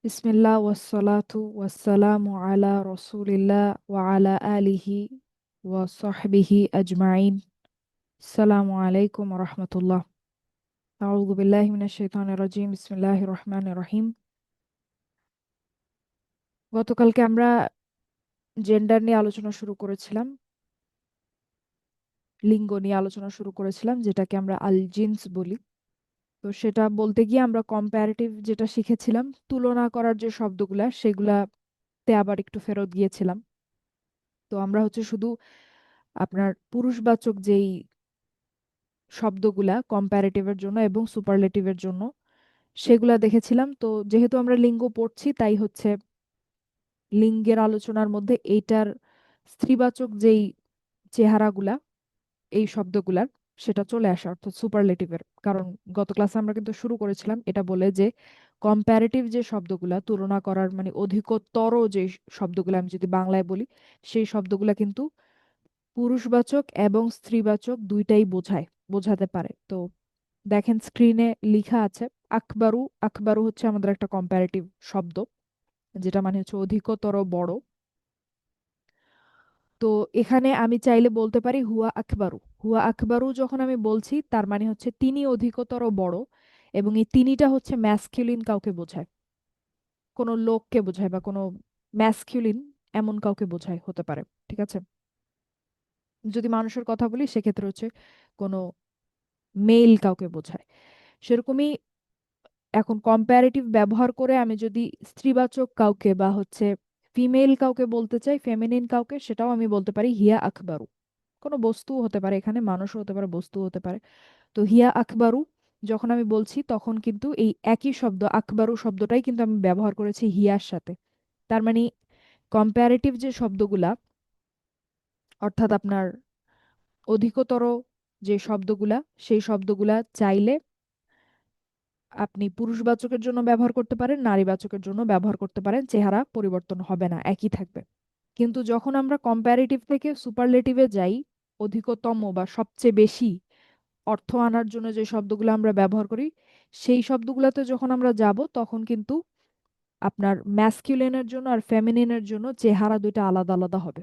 বিসমিল্লাহ ওয়াসসালাতু ওয়াসসালামু আলা রসুলিল্লাহ ওয়া আলা আলিহি ওয়া সাহবিহি আজমাইন। আসসালামু আলাইকুম ওয়া রাহমাতুল্লাহ। আউযু বিল্লাহি মিনাশ শাইতানির রাজিম। বিসমিল্লাহির রহমানির রহিম। গতকালকে আমরা জেন্ডার নিয়ে আলোচনা শুরু করেছিলাম, লিঙ্গ নিয়ে আলোচনা শুরু করেছিলাম, যেটাকে আমরা আল জিন্স বলি। তো সেটা বলতে গিয়ে আমরা কম্পারেটিভ যেটা শিখেছিলাম, তুলনা করার যে শব্দগুলা, সেগুলাতে আবার একটু ফেরত গিয়েছিলাম। তো আমরা হচ্ছে শুধু আপনার পুরুষবাচক যেই শব্দগুলা কম্প্যারেটিভের জন্য এবং সুপারলেটিভের জন্য সেগুলা দেখেছিলাম। তো যেহেতু আমরা লিঙ্গ পড়ছি, তাই হচ্ছে লিঙ্গের আলোচনার মধ্যে এইটার স্ত্রীবাচক যেই চেহারাগুলা এই শব্দগুলার, সেটা চলে আসে অর্থাৎ সুপারলেটিভের। কারণ গত ক্লাসে আমরা কিন্তু শুরু করেছিলাম এটা বলে যে কম্প্যারেটিভ যে শব্দগুলা, তুলনা করার মানে অধিকতর যে শব্দগুলো আমি যদি বাংলায় বলি, সেই শব্দগুলা কিন্তু পুরুষবাচক এবং স্ত্রীবাচক দুইটাই বোঝাতে পারে। তো দেখেন স্ক্রিনে লিখা আছে আকবারু। আকবারু হচ্ছে আমাদের একটা কম্প্যারেটিভ শব্দ, যেটা মানে হচ্ছে অধিকতর বড়। তো এখানে আমি চাইলে বলতে পারি হুয়া আকবারু। হুয়া আকবারু যখন আমি বলছি, তার মানে হচ্ছে তিনি অধিকতর বড়, এবং এই তিনিটা হচ্ছে ম্যাসকিউলিন কাউকে বোঝায়, কোনো লোককে বোঝায় বা কোনো ম্যাসকিউলিন এমন কাউকে বোঝায়, হতে পারে। ঠিক আছে, যদি মানুষের কথা বলি সেক্ষেত্রে হচ্ছে কোনো মেল কাউকে বোঝায়, সেরকমই। এখন কম্প্যারেটিভ ব্যবহার করে আমি যদি স্ত্রীবাচক কাউকে বা হচ্ছে ফিমেল কাউকে বলতে চাই, ফেমিনিন কাউকে, সেটাও আমি বলতে পারি হিয়া আকবারু। কোনো বস্তুও হতে পারে, এখানে মানুষও হতে পারে, বস্তুও হতে পারে। তো হিয়া আকবারু যখন আমি বলছি, তখন কিন্তু এই একই শব্দ আকবারু শব্দটাই কিন্তু আমি ব্যবহার করেছি হিয়ার সাথে। তার মানে কম্প্যারেটিভ যে শব্দগুলা, অর্থাৎ আপনার অধিকতর যে শব্দগুলা, সেই শব্দগুলা চাইলে আপনি পুরুষবাচকের জন্য ব্যবহার করতে পারেন, নারীবাচকের জন্য ব্যবহার করতে পারেন, চেহারা পরিবর্তন হবে না, একই থাকবে। কিন্তু যখন আমরা কম্প্যারেটিভ থেকে সুপারলেটিভে যাই, অধিকতম বা সবচেয়ে বেশি অর্থ আনার জন্য যে শব্দগুলো আমরা ব্যবহার করি, সেই শব্দগুলোতে যখন আমরা যাব, তখন কিন্তু আপনার ম্যাসকিউলিনের জন্য আর ফেমিনিনের জন্য চেহারা দুইটা আলাদা আলাদা হবে।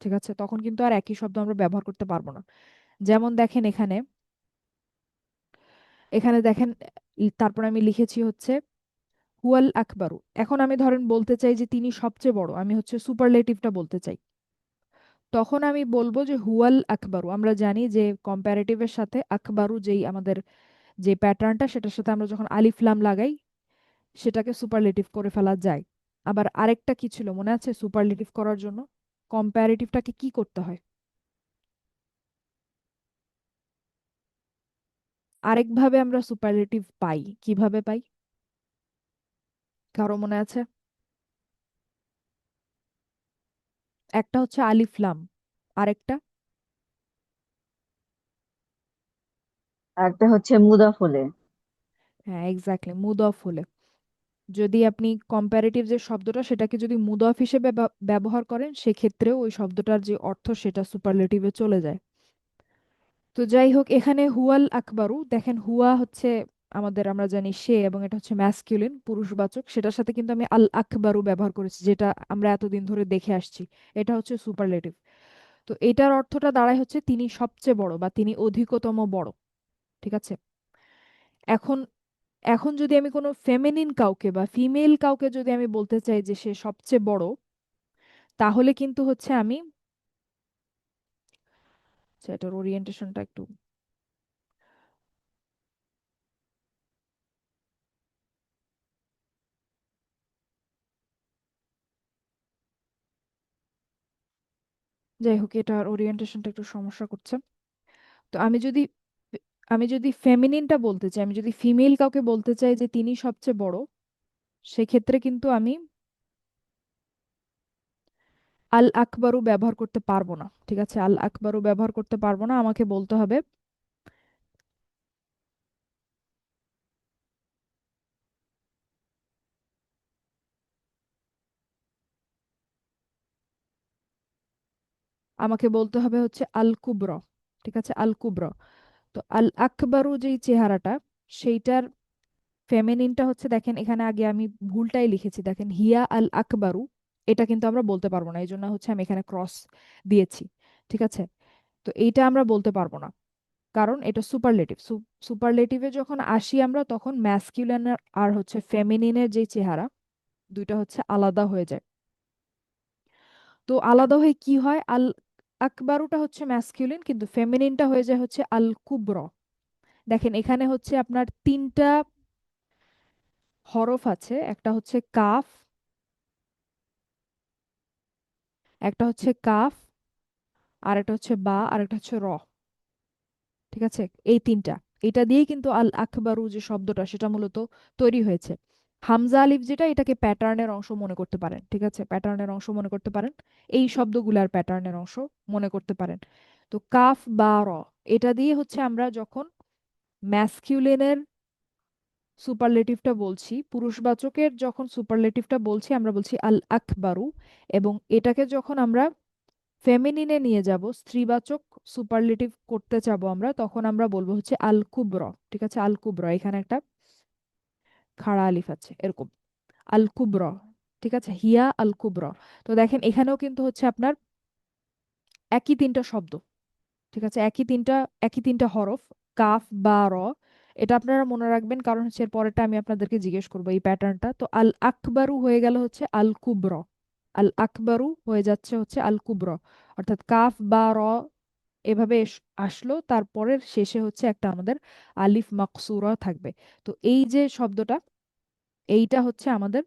ঠিক আছে, তখন কিন্তু আর একই শব্দ আমরা ব্যবহার করতে পারবো না। যেমন দেখেন এখানে, এখানে দেখেন, তারপর আমি লিখেছি হচ্ছে হুয়াল আকবারু। এখন আমি ধরেন বলতে চাই যে তিনি সবচেয়ে বড়, আমি হচ্ছে সুপারলেটিভটা বলতে চাই, তখন আমি বলবো যে হুয়াল আকবারু। আমরা জানি যে কম্প্যারেটিভের সাথে আকবারু যেই আমাদের যে প্যাটার্নটা, সেটার সাথে আমরা যখন আলিফ লাম লাগাই, সেটাকে সুপারলেটিভ করে ফেলা যায়। আবার আরেকটা কি ছিল মনে আছে, সুপারলেটিভ করার জন্য কম্প্যারেটিভটাকে কি করতে হয়? আরেকভাবে আমরা সুপারলেটিভ পাই, কিভাবে পাই? কারো মনে আছে? একটা হচ্ছে আলিফ লাম, আরেকটা? একটা হচ্ছে মুদাফ হলে। হ্যাঁ, এক্স্যাক্টলি, মুদফ হলে। যদি আপনি কম্প্যারেটিভ যে শব্দটা, সেটাকে যদি মুদফ হিসেবে ব্যবহার করেন, সেক্ষেত্রেও ওই শব্দটার যে অর্থ সেটা সুপারলেটিভে চলে যায়। তো যাই হোক, এখানে হুয়াল আকবারু, দেখেন হুয়া হচ্ছে আমাদের, আমরা জানি সে, এবং এটা হচ্ছে ম্যাসকিউলিন পুরুষবাচক, সেটার সাথে কিন্তু আমি আল আকবারু ব্যবহার করেছি, যেটা আমরা এতদিন ধরে দেখে আসছি। এটা হচ্ছে সুপারলেটিভ। তো এটার অর্থটা দাঁড়ায় হচ্ছে তিনি সবচেয়ে বড় বা তিনি অধিকতম বড়। ঠিক আছে, এখন এখন যদি আমি কোনো ফেমিনিন কাউকে বা ফিমেল কাউকে যদি আমি বলতে চাই যে সে সবচেয়ে বড়, তাহলে কিন্তু হচ্ছে আমি, আচ্ছা, এটার ওরিয়েন্টেশনটা একটু, যাই হোক, এটার ওরিয়েন্টেশনটা একটু সমস্যা করছে। তো আমি যদি ফেমিনিনটা বলতে চাই, আমি যদি ফিমেল কাউকে বলতে চাই যে তিনি সবচেয়ে বড়, সেক্ষেত্রে কিন্তু আমি আল আকবারু ব্যবহার করতে পারবো না। ঠিক আছে, আল আকবারু ব্যবহার করতে পারবো না, আমাকে বলতে হবে, হচ্ছে আল কুবর। ঠিক আছে, আল কুবর। তো আল আকবারু যেই চেহারাটা, সেইটার ফেমিনিনটা হচ্ছে, দেখেন এখানে আগে আমি ভুলটাই লিখেছি, দেখেন হিয়া আল আকবারু, এটা কিন্তু আমরা বলতে পারবো না, এই জন্য হচ্ছে আমি এখানে ক্রস দিয়েছি। ঠিক আছে, তো এইটা আমরা বলতে পারবো না, কারণ এটা সুপারলেটিভ। সুপারলেটিভে যখন আসি আমরা, তখন ম্যাসকিউলিন আর হচ্ছে ফেমিনিনের যে চেহারা, দুইটা হচ্ছে আলাদা হয়ে যায়। তো আলাদা হয়ে কি হয়, আল আকবারুটা হচ্ছে ম্যাসকিউলিন, কিন্তু ফেমিনিনটা হয়ে যায় হচ্ছে আল কুব্র। দেখেন এখানে হচ্ছে আপনার তিনটা হরফ আছে, একটা হচ্ছে কাফ, একটা হচ্ছে কাফ, আর একটা হচ্ছে বা, আর একটা হচ্ছে র। ঠিক আছে, এই তিনটা, এটা দিয়েই কিন্তু আল আকবারু যে শব্দটা সেটা মূলত তৈরি হয়েছে। হামজা আলিফ যেটা, এটাকে প্যাটার্নের অংশ মনে করতে পারেন। ঠিক আছে, প্যাটার্নের অংশ মনে করতে পারেন, এই শব্দগুলার প্যাটার্নের অংশ মনে করতে পারেন। তো কাফ বা র, এটা দিয়ে হচ্ছে আমরা যখন ম্যাসকিউলিনের সুপারলেটিভটা বলছি, পুরুষবাচকের যখন সুপারলেটিভটা বলছি, আমরা বলছি আল আকবারু। এবং এটাকে যখন আমরা ফেমিনিনে নিয়ে যাব, স্ত্রীবাচক সুপারলেটিভ করতে চাবো আমরা, তখন আমরা বলবো হচ্ছে আল কুব্র। ঠিক আছে, আল কুব্র, এখানে একটা খাড়া আলিফ আছে এরকম, আল কুব্র। ঠিক আছে, হিয়া আল কুব্র। তো দেখেন এখানেও কিন্তু হচ্ছে আপনার একই তিনটা শব্দ। ঠিক আছে, একই তিনটা হরফ, কাফ বা র। এটা আপনারা মনে রাখবেন, কারণ হচ্ছে এর পরেরটা আমি আপনাদেরকে জিজ্ঞেস করবো এই প্যাটার্নটা। তো আল আকবারু হয়ে গেল হচ্ছে আল কুব্র, আল আকবারু হয়ে যাচ্ছে হচ্ছে আল কুব্র। অর্থাৎ কাফ বা র এভাবে আসলো, তারপরের শেষে হচ্ছে একটা আমাদের আলিফ মাকসুরা থাকবে। তো এই যে শব্দটা, এইটা হচ্ছে আমাদের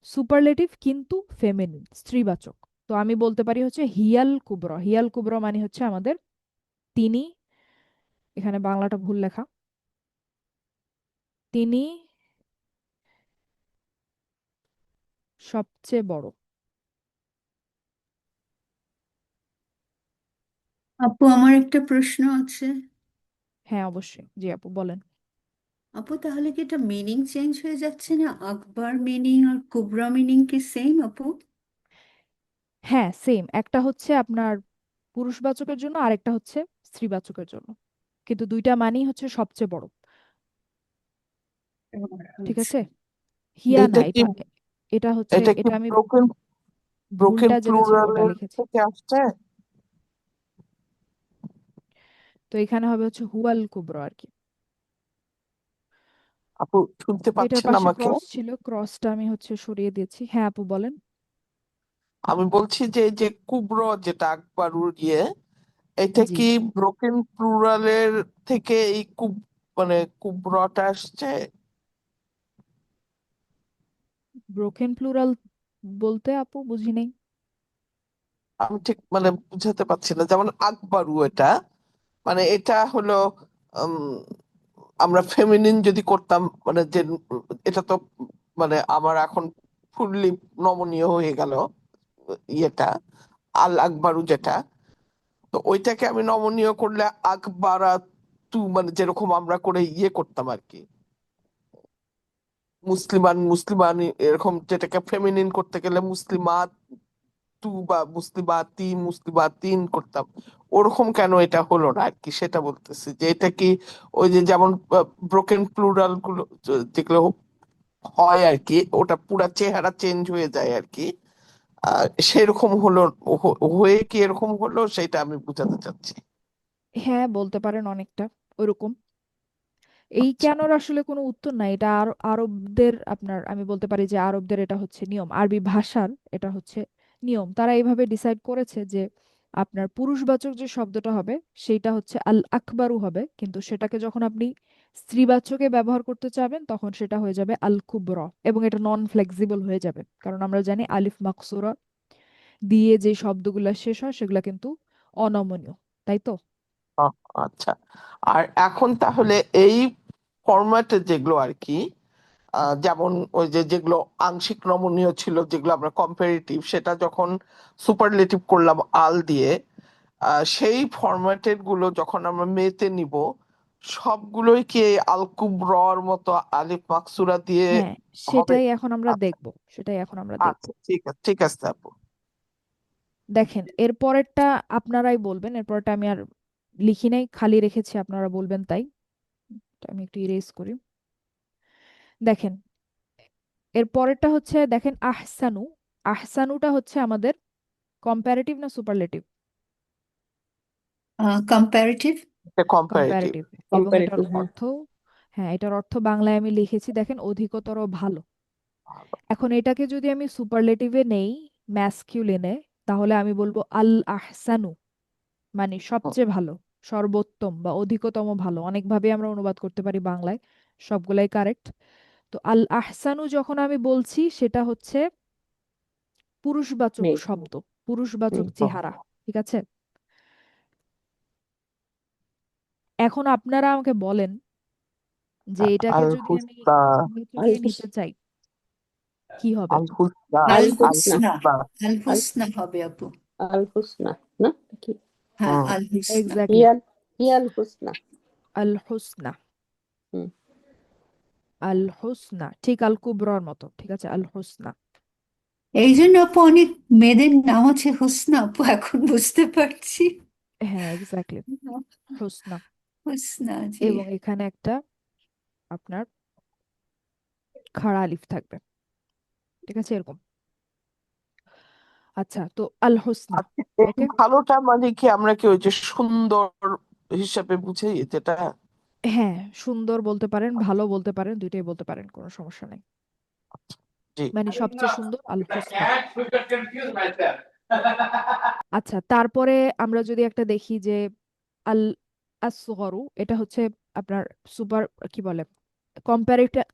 সুপারলেটিভ কিন্তু ফেমিনিন, স্ত্রীবাচক। তো আমি বলতে পারি হচ্ছে হিয়াল কুব্র। হিয়াল কুব্র মানে হচ্ছে আমাদের তিনি, এখানে বাংলাটা ভুল লেখা, তিনি সবচেয়ে বড়। আপু, আমার একটা প্রশ্ন আছে। হ্যাঁ অবশ্যই, জি আপু বলেন। আপু, তাহলে কি এটা মিনিং চেঞ্জ হয়ে যাচ্ছে না? আকবার মিনিং আর কুবরা মিনিং কি সেম আপু? হ্যাঁ সেম, একটা হচ্ছে আপনার পুরুষবাচকের জন্য, আরেকটা হচ্ছে স্ত্রীবাচকের জন্য, কিন্তু দুইটা মানেই হচ্ছে সবচেয়ে বড়। ঠিক আচ্ছা। আছে, হিয়া না, এটা কি এটা এটা হচ্ছে, এটা কি এটা আমি ব্রোকেন ব্রোকেন ভুলটা যেটা ছিল ওটা প্লুরালের লিখেছি। থেকে আসছে? তো এখানে হবে হচ্ছে হুয়াল কুবরা আর কি। আপু শুনতে তো এটার পাচ্ছেন পাশে আমাকে? ক্রস ছিল, ক্রসটা আমি হচ্ছে সরিয়ে দিয়েছি। হ্যাঁ আপু বলেন। আমি বলছি যে এই যে কুব্র, যেটা আকবরুর এটা জি, কি ব্রোকেন প্লুরালের থেকে এই মানে কুব্রটা আসছে? ব্রোকেন প্লুরাল বলতে আপু বুঝি নেই। আমি ঠিক মানে বুঝাতে পারছি না। যেমন আকবরু, এটা মানে এটা হলো উম, আমরা ফেমিনিন যদি করতাম, মানে যে এটা তো মানে আমার এখন ফুললি নমনীয় হয়ে গেল ইয়েটা, আল আকবরু যেটা। তো ওইটাকে আমি নমনীয় করলে আকবারা তু, মানে যেরকম আমরা করে করতাম আর কি, মুসলিমান মুসলিমান, এরকম যেটাকে ফেমিনিন করতে গেলে মুসলিমাত তু বা মুসলিমাতি মুসলিমাতিন করতাম। ওরকম কেন এটা হলো না আর কি, সেটা বলতেছি যে এটা কি ওই যে যেমন ব্রোকেন প্লুরাল গুলো যেগুলো হয় আর কি, ওটা পুরা চেহারা চেঞ্জ হয়ে যায় আর কি। সেরকম হলো, হয়ে কি এরকম হলো, সেটা আমি বুঝাতে চাচ্ছি। হ্যাঁ বলতে পারেন অনেকটা ওইরকম। এই আচ্ছা। কেনর আসলে কোনো উত্তর নাই, এটা আরবদের, আপনার আমি বলতে পারি যে আরবদের এটা হচ্ছে নিয়ম, আরবি ভাষার এটা হচ্ছে নিয়ম। তারা এইভাবে ডিসাইড করেছে যে আপনার পুরুষবাচক যে শব্দটা হবে সেইটা হচ্ছে আল আকবারু হবে, কিন্তু সেটাকে যখন আপনি স্ত্রীবাচকে ব্যবহার করতে চাবেন তখন সেটা হয়ে যাবে আল কুবর। এবং এটা নন ফ্লেক্সিবল হয়ে যাবে, কারণ আমরা জানি আলিফ মাকসুরা দিয়ে যে শব্দগুলা শেষ হয় সেগুলা কিন্তু অনমনীয়, তাই তো। আ- আচ্ছা। আর এখন তাহলে এই ফরম্যাটে যেগুলো আর কি, যেমন ওই যে যেগুলো আংশিক নমনীয় ছিল, যেগুলো আমরা কম্পারেটিভ, সেটা যখন সুপারলেটিভ করলাম আল দিয়ে, সেই ফরম্যাটের গুলো যখন আমরা মেতে নিব, সবগুলোই কি এই আলকুব্রর মতো আলিফ মাকসুরা দিয়ে হ্যাঁ, হবে? সেটাই এখন আমরা আচ্ছা। দেখব, সেটাই এখন আমরা দেখব। আচ্ছা, ঠিক আছে, ঠিক আছে আপু। দেখেন এর পরেরটা আপনারাই বলবেন, এরপরটা আমি আর লিখি নাই, খালি রেখেছি, আপনারা বলবেন তাই। এটা আমি একটু ইরেজ করি। দেখেন এর পরেরটা হচ্ছে, দেখেন আহসানু। আহসানুটা হচ্ছে আমাদের কম্পারেটিভ না সুপারলেটিভ? কম্পারেটিভ। এটা কম্পারেটিভ। কম্পারেটিভ। এবং এটার কম্পারেটিভ, হ্যাঁ। অর্থ, হ্যাঁ এটার অর্থ বাংলায় আমি লিখেছি, দেখেন অধিকতর ভালো। এখন এটাকে যদি আমি সুপারলেটিভে নেই, ম্যাসকিউলিনে, তাহলে আমি বলবো আল আহসানু, মানে সবচেয়ে ভালো, সর্বোত্তম বা অধিকতম ভালো। অনেকভাবে আমরা অনুবাদ করতে পারি বাংলায়, সবগুলাই কারেক্ট। তো আল আহসানু যখন আমি বলছি, সেটা হচ্ছে পুরুষবাচক মেয়ে। শব্দ, পুরুষবাচক হুম। চেহারা। ঠিক আছে, এখন আপনারা আমাকে বলেন যে এটাকে আল যদি আমি হুসনা, আল ইতিবাচকে হুস নিতে চাই কি হবে? আল হুসনা, আল আল আল হুসনা। হুসনা। হুসনা। আল আল হুসনা হবে আপু। আল হুসনা, না কি? হ্যাঁ, হুম। আল হুসনা। এক্স্যাক্টলি, হিয়াল হিয়াল হুসনা। আল হুসনা। হুম। আল হুসনা ঠিক আল কুবরার মতো, ঠিক আছে, আল হুসনা। এই জন্য আপু অনেক মেয়েদের নাম আছে হুসনা, আপু এখন বুঝতে পারছি। হ্যাঁ এক্স্যাক্টলি, হুসনা। হুসনা, জি। এবং এখানে একটা আপনার খাড়া আলিফ থাকবে, ঠিক আছে, এরকম। আচ্ছা, তো আল হুসনা। আচ্ছা, এই ওকে, ভালোটা মানে কি আমরা কি ওই যে সুন্দর হিসাবে বুঝি যেটা? হ্যাঁ সুন্দর বলতে পারেন, ভালো বলতে পারেন, দুইটাই বলতে পারেন, কোনো সমস্যা নেই। জি। মানে সবচেয়ে সুন্দর আল হুসনা। আচ্ছা, তারপরে আমরা যদি একটা দেখি যে আল আসগরু, এটা হচ্ছে আপনার সুপার, কি বলে,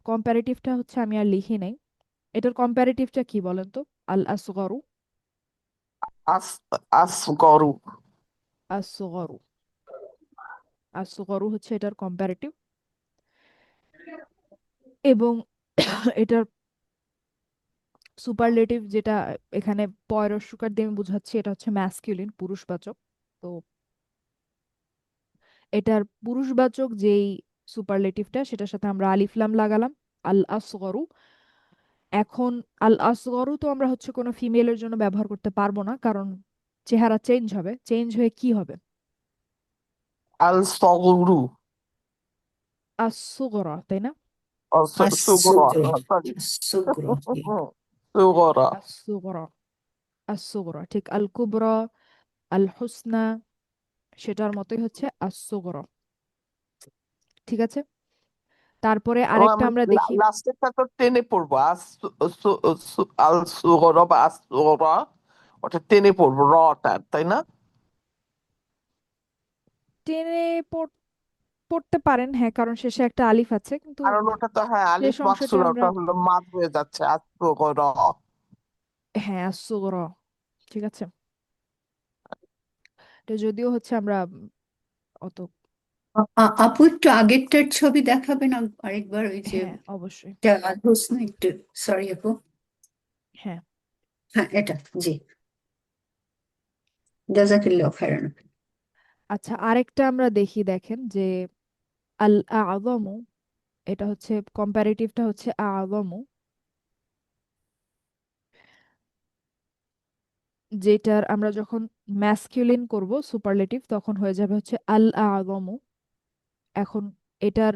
কম্পারেটিভটা হচ্ছে আমি আর লিখি নাই। এটার কম্পারেটিভটা কি বলেন তো? আল আসগরু, আস আসগরু। আসগরু, আসগরু হচ্ছে এটার কম্পারেটিভ। এবং এটার সুপারলেটিভ যেটা এখানে পয়রস্যকার দিয়ে আমি বুঝাচ্ছি, এটা হচ্ছে ম্যাসকিউলিন, পুরুষবাচক। তো এটার পুরুষবাচক যেই সুপারলেটিভটা, সেটার সাথে আমরা আলিফ লাম লাগালাম, আল আসগরু। এখন আল আসগরু তো আমরা হচ্ছে কোনো ফিমেলের জন্য ব্যবহার করতে পারবো না, কারণ চেহারা চেঞ্জ হবে, চেঞ্জ হয়ে কি হবে? আল সগরু। আসগরা, তাই না? সুগরা, আসুগ্র। সরি। আসুগ্র, জি। সুগরা। আসগরা, আসগরা ঠিক। আল কুবরা, আল হুসনা, সেটার মতোই হচ্ছে আসগরা। ঠিক আছে, তারপরে ও আরেকটা আমরা আমরা দেখি। লাস্টেরটা তো টেনে পড়বো, আল সুগরা বা আসগরা, ওটা টেনে পড়বো রটা, তাই না? টেনে পড়তে পারেন, হ্যাঁ, কারণ শেষে একটা আলিফ আছে, কিন্তু কারণ ওটা তো, হ্যাঁ, শেষ আলিফ অংশটা মাকসুরা, আমরা, ওটা হলো মাদ হয়ে যাচ্ছে আসগরা। হ্যাঁ আসগরা, ঠিক আছে। এটা যদিও হচ্ছে আমরা অত, আপু একটু আগেরটার ছবি দেখাবেন আরেকবার, ওই যে হ্যাঁ অবশ্যই, আল হুসনা একটু। সরি আপু। হ্যাঁ। হ্যাঁ, এটা, জি। জাজাকিল্লাহ খাইরান। আচ্ছা, আরেকটা আমরা দেখি, দেখেন যে আল আযমু, এটা হচ্ছে কম্পারেটিভটা হচ্ছে আযমু, যেটার আমরা যখন ম্যাসকিউলিন করব সুপারলেটিভ, তখন হয়ে যাবে হচ্ছে আল আযমু। এখন এটার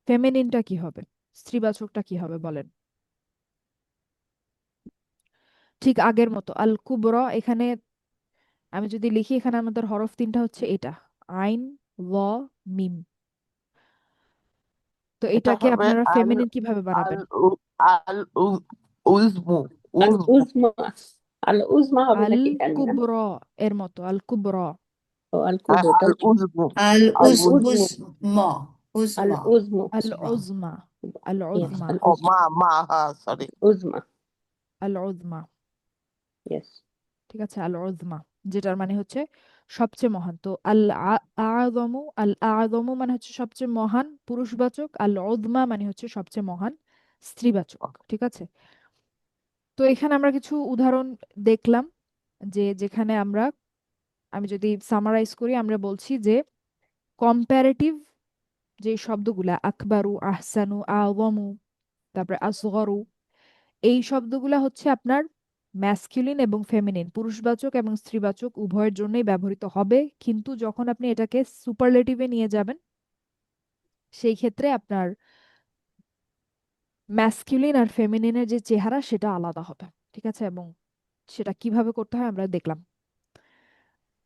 ফেমিনিনটা কি হবে, স্ত্রীবাচকটা কি হবে বলেন? ঠিক আগের মতো আল কুবরা। এখানে আমি যদি লিখি, এখানে আমাদের হরফ তিনটা হচ্ছে এটা, আইন, ল, মিম। তো এটা এটাকে হবে আপনারা আল ফেমিনিন কিভাবে আল বানাবেন? আল উজমু। আল উজমু। উজমা। আল উজমা হবে আল নাকি জানি না। কুবরা, এর মতো আল কুবরা। ও আল হ্যাঁ, কুবর, আল তাই। উজমু। আল আল আল উজ উজমু। উজ উজমু। ম আল উজমা। উজমু। আল উজমা। উজমা, আল ইয়েস, উজমা, আল ও উজমা। মা, মা, হ্যাঁ, সরি। উজমা। আল উজমা। ইয়েস। ঠিক আছে, আল উজমা, যেটার মানে হচ্ছে সবচেয়ে মহান। তো আল আযমু, আল আযমু মানে হচ্ছে সবচেয়ে মহান পুরুষবাচক, আল উজমা মানে হচ্ছে সবচেয়ে মহান স্ত্রীবাচক। ঠিক আছে, তো এখানে আমরা কিছু উদাহরণ দেখলাম, যে যেখানে আমরা, আমি যদি সামারাইজ করি, আমরা বলছি যে কম্পারেটিভ যে শব্দগুলা আকবারু, আহসানু, আযমু, তারপরে আসগরু, এই শব্দগুলা হচ্ছে আপনার ম্যাসকুলিন এবং ফেমিনিন, পুরুষবাচক এবং স্ত্রীবাচক উভয়ের জন্যই ব্যবহৃত হবে। কিন্তু যখন আপনি এটাকে সুপারলেটিভে নিয়ে যাবেন, সেই ক্ষেত্রে আপনার ম্যাসকিউলিন আর ফেমিনিনের যে চেহারা সেটা আলাদা হবে, ঠিক আছে? এবং সেটা কিভাবে করতে হয় আমরা দেখলাম।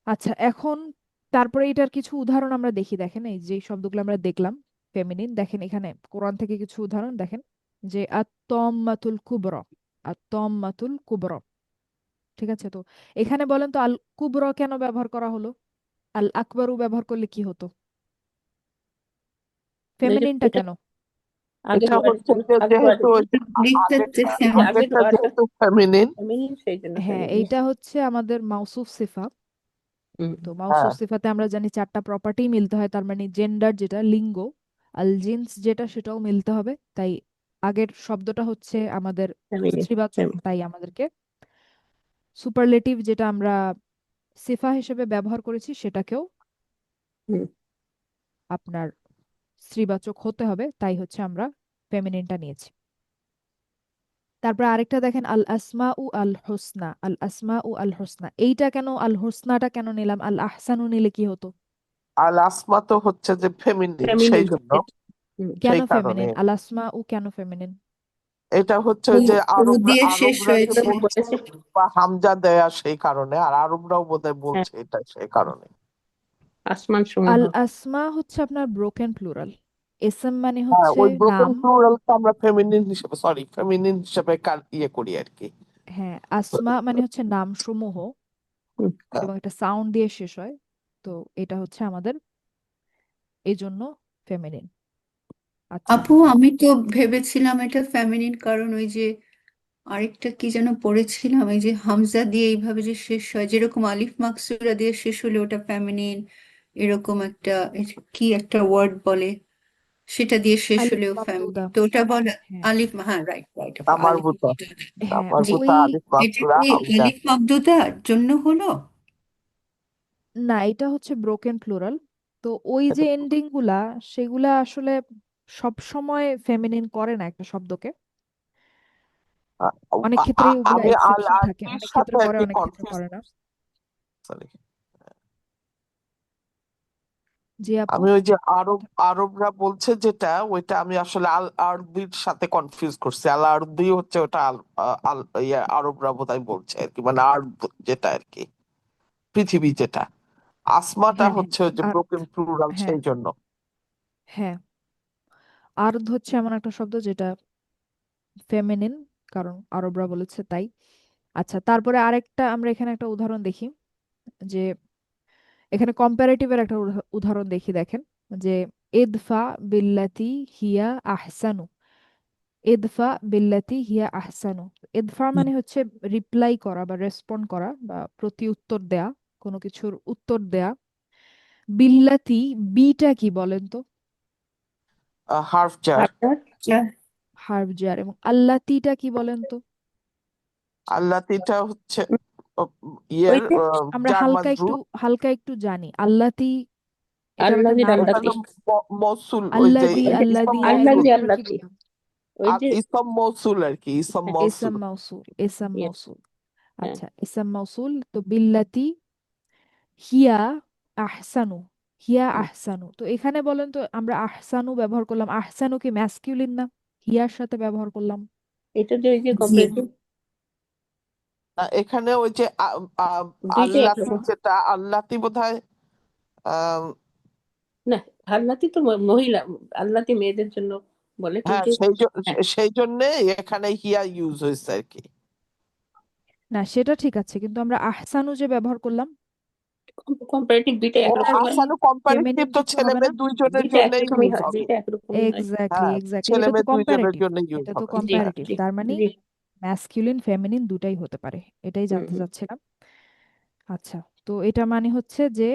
আচ্ছা, এখন তারপরে এটার কিছু উদাহরণ আমরা দেখি। দেখেন এই যে শব্দগুলো আমরা দেখলাম ফেমিনিন, দেখেন এখানে কোরআন থেকে কিছু উদাহরণ দেখেন, যে আত-তম্মাতুল কুবরা, আত-তম্মাতুল কুবরা, ঠিক আছে? তো এখানে বলেন তো আল কুবরা কেন ব্যবহার করা হলো? আল আকবরু ব্যবহার করলে কি হতো? ফেমিনিনটা এটা কেন? আগের এটা ওয়ার্ডের হচ্ছে জন্য, যে আগের যেহেতু ওয়ার্ডের ওই যে লিখতে এই যে আগের আগেরটা ওয়ার্ডটা যেহেতু ফেমিনিন। ফেমিনিন, সেই জন্য হ্যাঁ, ফেমিনিন। এইটা হচ্ছে আমাদের মাউসুফ সিফা। হুম। তো হ্যাঁ মাউসুফ সিফাতে আমরা জানি চারটা প্রপার্টি মিলতে হয়, তার মানে জেন্ডার যেটা, লিঙ্গ, আল জিন্স যেটা, সেটাও মিলতে হবে। তাই আগের শব্দটা হচ্ছে আমাদের ফেমিনিন। স্ত্রীবাচক, তাই আমাদেরকে সুপারলেটিভ যেটা আমরা সিফা হিসেবে ব্যবহার করেছি সেটাকেও হুম। আপনার স্ত্রীবাচক হতে হবে, তাই হচ্ছে আমরা ফেমিনিনটা নিয়েছি। তারপর আরেকটা দেখেন, আল আসমা উ আল হোসনা, আল আসমা উ আল হোসনা, এইটা কেন, আল হোসনাটা কেন নিলাম? আল আহসানু নিলে কি হতো? আর আসমা তো হচ্ছে যে ফেমিনিন, সেই ফেমিনিন। জন্য, হুম। কেন সেই কারণে ফেমিনিন? আল আসমা উ কেন ফেমিনিন? এটা হচ্ছে উ ওই যে উ আরবরা দিয়ে শেষ আরবরা যে হয়েছে। বলছে বলেছে। বা হামজা দেয়া, সেই কারণে। আর আরবরাও বোধহয় হ্যাঁ, বলছে এটা, সেই কারণে। আসমান সমূহ। আল আসমা হচ্ছে আপনার ব্রোকেন প্লুরাল। এসএম মানে হ্যাঁ, হচ্ছে ওই ব্রোকেন নাম। প্লুরাল তো আমরা ফেমিনিন হিসেবে, সরি, ফেমিনিন হিসেবে ইয়ে করি আর কি। হ্যাঁ, আসমা মানে হচ্ছে নাম সমূহ, হুম। হ্যাঁ। এবং একটা সাউন্ড দিয়ে শেষ হয়। তো এটা হচ্ছে আমাদের এই জন্য ফেমিনিন। আচ্ছা, আপু আমি তো ভেবেছিলাম এটা ফেমিনিন, কারণ ওই যে আরেকটা কি যেন পড়েছিলাম, এই যে হামজা দিয়ে এইভাবে যে শেষ হয়, যেরকম আলিফ মাকসুরা দিয়ে শেষ হলে ওটা ফেমিনিন, এরকম একটা কি একটা ওয়ার্ড বলে, সেটা দিয়ে শেষ আলিফ হলেও মামদুদা। ফেমিনিন, তো ওটা বলে হ্যাঁ, আলিফ, হ্যাঁ রাইট রাইট আপু, তামার আলিফ বুতা, মাকসুরা। হ্যাঁ, তামার জি, ওই বুতা, আলিফ এটা মাকসুরা, কি হামজা। এলিফ মাকদুদার জন্য হলো? না, এটা হচ্ছে ব্রোকেন প্লুরাল। তো ওই যে এটা- এন্ডিং গুলা, সেগুলা আসলে সব সময় ফেমিনিন করে না একটা শব্দকে। আ- অনেক আ- ক্ষেত্রে ওগুলা আমি আল এক্সেপশন থাকে, আরবির অনেক সাথে ক্ষেত্রে আর করে, কি অনেক ক্ষেত্রে কনফিউজ, করে না। সরি। জি আপু। আমি ওই যে আরবরা বলছে যেটা, ওইটা আমি আসলে আল আরবির সাথে কনফিউজ করছি। আল আরবি হচ্ছে ওটা আল আল ইয়ে আরবরা বোধহয় বলছে আর কি, মানে আরব যেটা আর কি, পৃথিবী যেটা। আসমাটা হ্যাঁ, হ্যাঁ, হচ্ছে ওই যে আর ব্রোকেন প্লুরাল, হ্যাঁ, সেই জন্য। হ্যাঁ, আর্দ হচ্ছে এমন একটা শব্দ যেটা ফেমিনিন, কারণ আরবরা বলেছে তাই। আচ্ছা, তারপরে আরেকটা আমরা এখানে একটা উদাহরণ দেখি, যে এখানে কম্পারেটিভের একটা উদাহরণ দেখি। দেখেন যে ইদফা বিল্লাতি হিয়া আহসানু, ইদফা বিল্লাতি হিয়া আহসানু। ইদফা মানে হচ্ছে রিপ্লাই করা বা রেসপন্ড করা বা প্রতি উত্তর দেয়া, কোনো কিছুর উত্তর দেয়া। বিল্লাতি, বিটা কি বলেন তো? হার্ফ জার। আপনার যা, হার্ব জার। এবং আল্লাতিটা কি বলেন তো? আল্লাতিটা হচ্ছে আহ, ওই ইয়ের যে আমরা জার হালকা একটু, মাজরুর। হালকা একটু জানি আল্লাতি, এটার একটা আল্লাদি নাম এটা আছে। হলো আল্লাতি। মৌসুল, ওই যে আল্লাদি, ওই যে ইসম আল্লাদি, মৌসুল। আল্লাদি, আল্লাদি আমরা কি আল্লাতি, বলতাম? ওই যে ইসম মৌসুল আর কি, ইসম ইসম মৌসুল। মৌসুল, ইসম ইয়ে, মৌসুল। হ্যাঁ, আচ্ছা, ইসম মৌসুল। তো বিল্লাতি হিয়া আহসানু, হিয়া হুম। আহসানু। তো এখানে বলেন তো, আমরা আহসানু ব্যবহার করলাম, আহসানু কি ম্যাসকিউলিন না? হিয়ার সাথে ব্যবহার করলাম। এটা যে ওই যে জি, কম্পারেটিভ, এখানে ওই যে দুইটাই আল্লাতি, একরকম। যেটা আল্লাতি বোধহয় আহ, না, আল্লাতি তো মহিলা, আল্লাতি মেয়েদের জন্য বলে, হ্যাঁ, কিন্তু হ্যাঁ, সেই জন্য এখানে হিয়া ইউজ হয়েছে আর কি। না, সেটা ঠিক আছে, কিন্তু আমরা আহসানু যে ব্যবহার করলাম, কম্পারেটিভ দুইটাই ও, এটার একরকম হয়। কি আসানু কম্পারেটিভ ফেমিনিন তো কিছু ছেলে হবে না? মেয়ে দুইজনের দুইটা জন্যই একরকমই ইউজ হয়, হবে। দুইটা একরকমই হয়। এক্স্যাক্টলি, হ্যাঁ, এক্স্যাক্টলি, ছেলে এটা তো মেয়ে দুইজনের কম্পারেটিভ। জন্য ইউজ এটা তো হবে। জি, হ্যাঁ। কম্পারেটিভ, জি, তার মানে জি। ম্যাসকিউলিন ফেমিনিন দুটাই হতে পারে, এটাই হুম, জানতে হুম। চাচ্ছিলাম। আচ্ছা, তো এটা মানে হচ্ছে যে,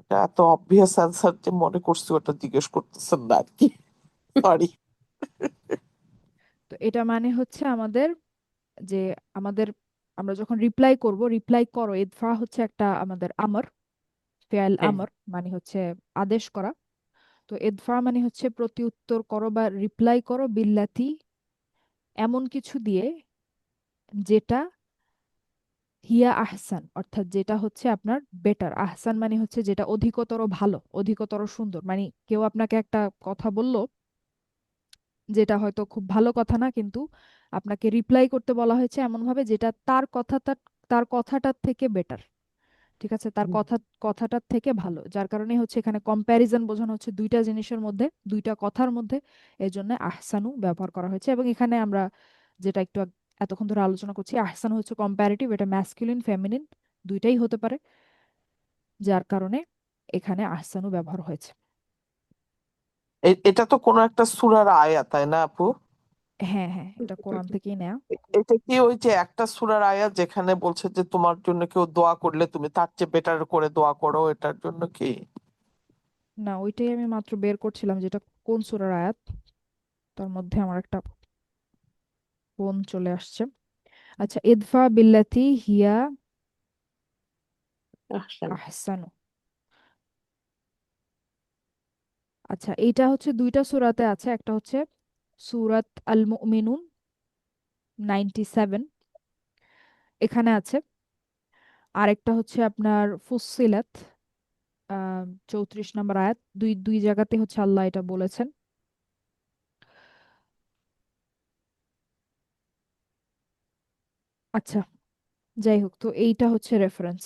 ওটা এত অবভিয়াস অ্যান্সার যে মনে করছি ওটা জিজ্ঞেস করতেছেন না আর কি, সরি। তো এটা মানে হচ্ছে আমাদের, যে আমাদের, আমরা যখন রিপ্লাই করব, রিপ্লাই করো, ইদফা হচ্ছে একটা আমাদের আমর, ফেল হ্যাঁ, আমর, মানে হচ্ছে আদেশ করা। তো ইদফা মানে হচ্ছে প্রতি উত্তর করো বা রিপ্লাই করো, বিল্লাতি এমন কিছু দিয়ে যেটা হিয়া আহসান, অর্থাৎ যেটা হচ্ছে আপনার বেটার। আহসান মানে হচ্ছে যেটা অধিকতর ভালো, অধিকতর সুন্দর। মানে কেউ আপনাকে একটা কথা বলল, যেটা হয়তো খুব ভালো কথা না, কিন্তু আপনাকে রিপ্লাই করতে বলা হয়েছে এমন ভাবে যেটা তার কথাটার থেকে বেটার। ঠিক আছে, তার কথাটার থেকে ভালো, যার কারণে হচ্ছে এখানে কম্প্যারিজন বোঝানো হচ্ছে দুইটা জিনিসের মধ্যে, দুইটা কথার মধ্যে। এই জন্য আহসানু ব্যবহার করা হয়েছে। এবং এখানে আমরা যেটা একটু এতক্ষণ ধরে আলোচনা করছি, আহসানু হচ্ছে কম্প্যারেটিভ, এটা ম্যাসকুলিন ফেমিনিন দুইটাই হতে পারে, যার কারণে এখানে আহসানু ব্যবহার হয়েছে। এটা তো কোনো একটা সূরার আয়াত, তাই না আপু? হ্যাঁ হ্যাঁ, এটা কোরআন থেকেই নেয়া। এটা কি ওই যে একটা সূরার আয়াত যেখানে বলছে যে তোমার জন্য কেউ দোয়া করলে তুমি তার চেয়ে বেটার করে দোয়া করো, এটার জন্য কি? না, ওইটাই আমি মাত্র বের করছিলাম যেটা কোন সূরার আয়াত, তার মধ্যে আমার একটা ফোন চলে আসছে। আচ্ছা, ইদফা বিল্লাতি হিয়া আহসান। আহসানু। আচ্ছা, এইটা হচ্ছে দুইটা সূরাতে আছে, একটা হচ্ছে সূরাত আল মুমিনুন 97 এখানে আছে, আরেকটা হচ্ছে আপনার ফুসসিলাত 34 নম্বর আয়াত। দুই দুই জায়গাতে হচ্ছে আল্লাহ এটা বলেছেন। আচ্ছা, যাই হোক, তো এইটা হচ্ছে রেফারেন্স।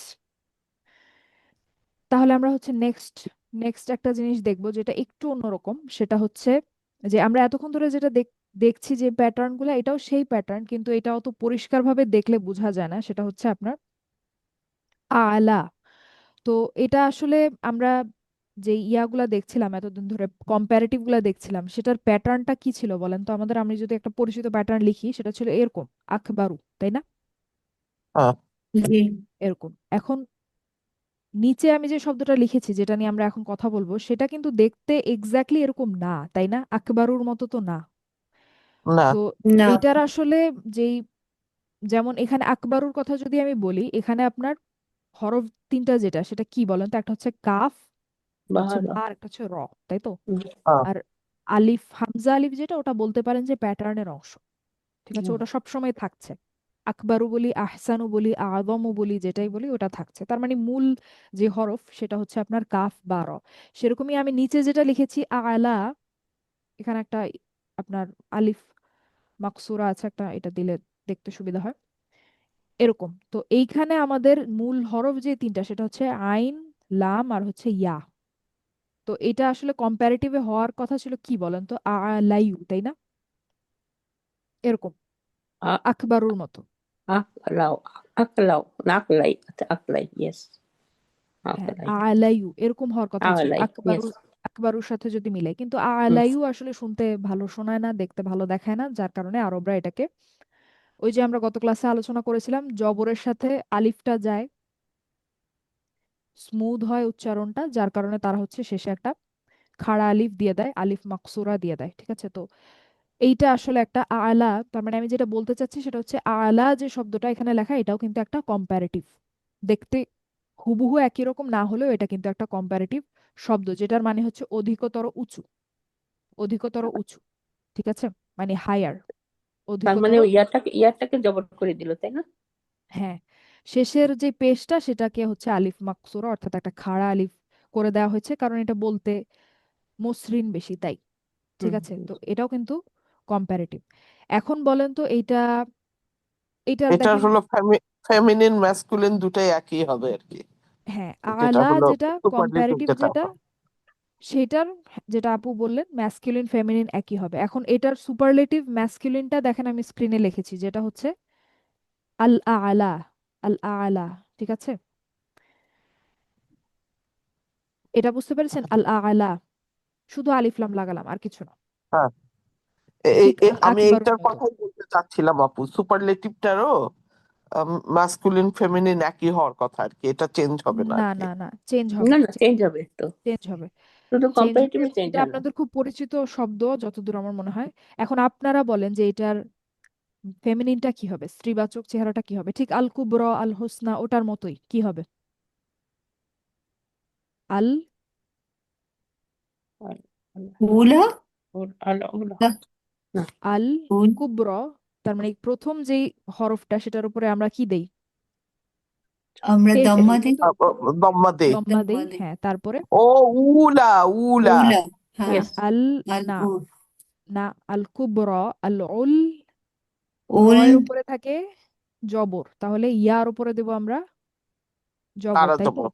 তাহলে আমরা হচ্ছে নেক্সট নেক্সট একটা জিনিস দেখব যেটা একটু অন্যরকম, সেটা হচ্ছে যে আমরা এতক্ষণ ধরে যেটা দেখছি যে প্যাটার্ন গুলো, এটাও সেই প্যাটার্ন, কিন্তু এটা অত পরিষ্কারভাবে দেখলে বোঝা যায় না। সেটা হচ্ছে আপনার আলা। তো এটা আসলে আমরা যে ইয়াগুলা দেখছিলাম এতদিন ধরে, কম্পারেটিভ গুলা দেখছিলাম, সেটার প্যাটার্নটা কি ছিল বলেন তো আমাদের? আমি যদি একটা পরিচিত প্যাটার্ন লিখি, সেটা ছিল এরকম, আখবারু, তাই না? হ্যাঁ, জি। এরকম। এখন নিচে আমি যে শব্দটা লিখেছি, যেটা নিয়ে আমরা এখন কথা বলবো, সেটা কিন্তু দেখতে এক্স্যাক্টলি এরকম না, তাই না? আকবারুর মতো তো না। না, তো না। এইটার আসলে যেই, যেমন এখানে আকবারুর কথা যদি আমি বলি, এখানে আপনার হরফ তিনটা যেটা, সেটা কি বলেন তো? একটা হচ্ছে কাফ, একটা হচ্ছে বাহারা। বা, আর একটা হচ্ছে র, তাই তো? হ্যাঁ, আর আলিফ, হামজা আলিফ যেটা, ওটা বলতে পারেন যে প্যাটার্নের অংশ। ঠিক আছে, ওটা সবসময় থাকছে। আকবারু বলি, আহসানু বলি, আযমু বলি, যেটাই বলি ওটা থাকছে। তার মানে মূল যে হরফ সেটা হচ্ছে আপনার কাফ বা র। সেরকমই আমি নিচে যেটা লিখেছি আলা, এখানে একটা আপনার আলিফ মাকসুরা আছে একটা, এটা দিলে দেখতে সুবিধা হয়। এরকম তো এইখানে আমাদের মূল হরফ যে তিনটা, সেটা হচ্ছে আইন, লাম আর হচ্ছে ইয়া। তো এটা আসলে কম্পারেটিভে হওয়ার কথা ছিল কি বলেন তো? আলাইউ, তাই না? এরকম আকবারুর মতো। আকলাও। আকলাও না, আকলাই। আচ্ছা, আকলাই, ইয়েস। হ্যাঁ, আকলাই। আলাইউ এরকম হওয়ার কথা ছিল আলাই, ইয়েস। আকবারুর সাথে যদি মিলাই, কিন্তু আলাইউ আসলে শুনতে ভালো শোনায় না, দেখতে ভালো দেখায় না, যার কারণে আরবরা এটাকে, ওই যে আমরা গত ক্লাসে আলোচনা করেছিলাম, জবরের সাথে আলিফটা যায়, স্মুথ হয় উচ্চারণটা, যার কারণে তারা হচ্ছে শেষে একটা খাড়া আলিফ দিয়ে দেয়, আলিফ মাকসুরা দিয়ে দেয়। ঠিক আছে, তো এইটা আসলে একটা আলা। তার মানে আমি যেটা বলতে চাচ্ছি সেটা হচ্ছে আলা যে শব্দটা এখানে লেখা, এটাও কিন্তু একটা কম্প্যারেটিভ। দেখতে হুবহু একই রকম না হলেও এটা কিন্তু একটা কম্প্যারেটিভ শব্দ, যেটার মানে হচ্ছে অধিকতর উঁচু, অধিকতর উঁচু। ঠিক আছে, মানে হায়ার, তার মানে অধিকতর। ওই ইয়ারটাকে জবর করে দিল, তাই না? হ্যাঁ, শেষের যে পেশটা সেটাকে হচ্ছে আলিফ মাকসুরা, অর্থাৎ একটা খাড়া আলিফ করে দেওয়া হয়েছে, কারণ এটা বলতে মসৃণ বেশি, তাই। ঠিক হুম, আছে, হুম। তো এটাও কিন্তু কম্প্যারেটিভ। এখন বলেন তো এইটার এটা দেখেন। হলো ফেমিনিন ম্যাসকুলিন দুটাই একই হবে আর কি। হ্যাঁ, যেটা আলা হলো যেটা সুপারলেটিভ কম্প্যারেটিভ যেটা। যেটা, সেটার, যেটা আপু বললেন ম্যাসকুলিন ফেমিনিন একই হবে। এখন এটার সুপারলেটিভ ম্যাসকুলিনটা দেখেন, আমি স্ক্রিনে লিখেছি, যেটা হচ্ছে আল আলা, আল আলা। ঠিক আছে, এটা বুঝতে পেরেছেন? আল আলা, শুধু আলিফ লাম লাগালাম, আর কিছু না। হ্যাঁ, ঠিক আল আমি আকবরুর এইটার মতো। কথাই বলতে চাচ্ছিলাম আপু, সুপারলেটিভটারও মাস্কুলিন ফেমিনিন একই হওয়ার কথা আর কি, এটা চেঞ্জ হবে না না আর কি। না না, চেঞ্জ হবে, না, না, চেঞ্জ হবে তো। চেঞ্জ হবে, শুধু চেঞ্জ হবে, কম্পারেটিভে এবং চেঞ্জ এটা হয় না। আপনাদের খুব পরিচিত শব্দ যতদূর আমার মনে হয়। এখন আপনারা বলেন যে এটার ফেমিনিনটা কি হবে, স্ত্রীবাচক চেহারাটা কি হবে? ঠিক আল কুবরা, আল হোসনা, ওটার মতোই কি হবে? আল আর- উলা। না, না। আল উল। কুবরা, তার মানে প্রথম যেই হরফটা, সেটার উপরে আমরা কি দেই? আমরা পেশ দম্মা দেই, তাই দিই। তো? দম্মা দে। দম্মা দম্মা দেই, দিই। হ্যাঁ। তারপরে ও, উলা, উলা। উলা। হ্যাঁ। ইয়েস। আল, আল না উ। না, আল কুবরা, আল উল, উল রয়ের উপরে থাকে জবর, তাহলে ইয়ার উপরে দেব আমরা জবর, তাই তারতম তো?